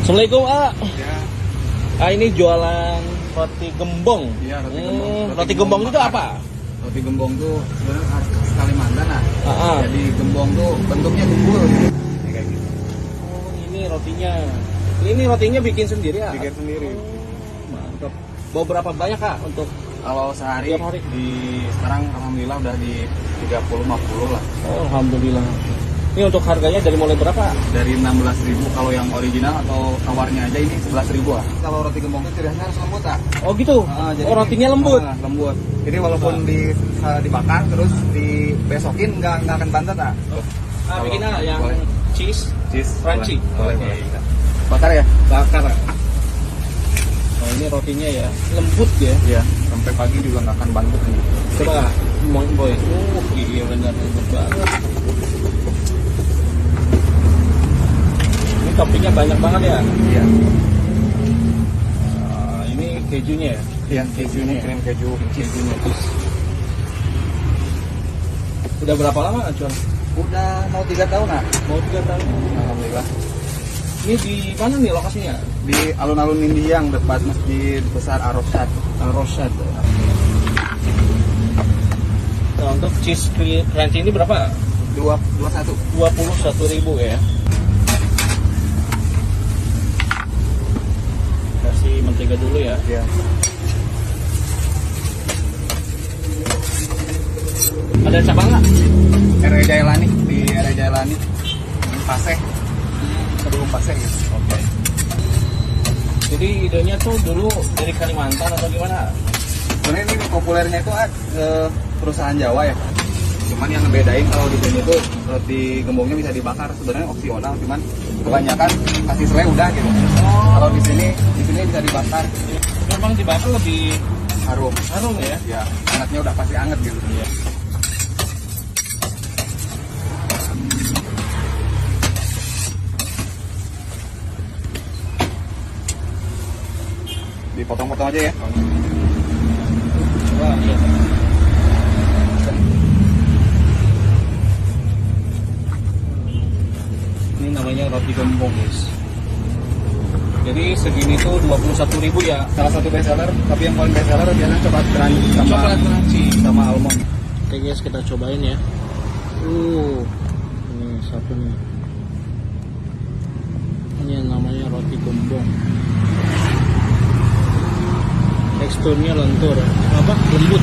Assalamualaikum, A. Ya. Ini jualan roti gembong. Iya, roti gembong. Roti gembong itu apa? Roti gembong tuh sebenarnya khas Kalimantan lah. Ah. Jadi gembong tuh bentuknya tumpul gitu. Kayak gitu. Oh, ini rotinya. Ini rotinya bikin sendiri ya? Bikin sendiri. Mantap. Bawa berapa banyak, Kak, untuk Kalau sehari tiap hari? sekarang alhamdulillah udah di 30-50 lah. Oh, alhamdulillah. Ini untuk harganya dari mulai berapa? Dari 16.000 kalau yang original atau tawarnya aja ini 11.000 lah. Kalau roti gembong itu ciri khasnya harus lembut, tak? Oh, gitu. Oh, rotinya lembut. Lembut. Jadi walaupun dibakar terus dibesokin nggak akan bantet, tak? Bikin yang boleh. cheese crunchy. Boleh. Oke. Bakar ya? Bakar. Oh, ini rotinya ya lembut ya. Iya, sampai pagi juga nggak akan bantet nih. Coba boy. Iya benar lembut banget. Ini toppingnya banyak banget ya. Iya. Ini kejunya ya. Iya, keju ini krim keju. Kejunya cheese. Udah berapa lama jual? Udah mau 3 tahun, nak? Mau 3 tahun. Alhamdulillah. Ini di mana nih lokasinya? Di alun-alun Indiang dekat Masjid Besar Ar-Rosyad. Ar-Rosyad. Nah, untuk cheese crunchy ini berapa? 21. 21.000 ya. Kasih mentega dulu ya. Iya. Ada cabang nggak? RW Jailani di RW Jailani. Paseh. Sebelum Paseh ya. Oke. Jadi idenya tuh dulu dari Kalimantan atau gimana? Sebenarnya ini populernya itu perusahaan Jawa ya. Cuman yang ngebedain kalau di sini tuh roti gembongnya bisa dibakar, sebenarnya opsional, cuman kebanyakan kasih selai udah gitu. Kalau di sini bisa dibakar. Memang dibakar lebih Harum. harum ya. Ya, angetnya udah pasti anget gitu. Iya. Dipotong-potong aja ya. Wah, iya. Ini namanya roti gembong, guys. Jadi segini tuh 21.000 ya. Salah satu best seller, tapi yang paling best seller biasanya coklat crunchy sama Coklat crunchy sama almond. Oke guys, kita cobain ya. Ini satu nih. Ini yang namanya roti gembong. Teksturnya lentur, lembut.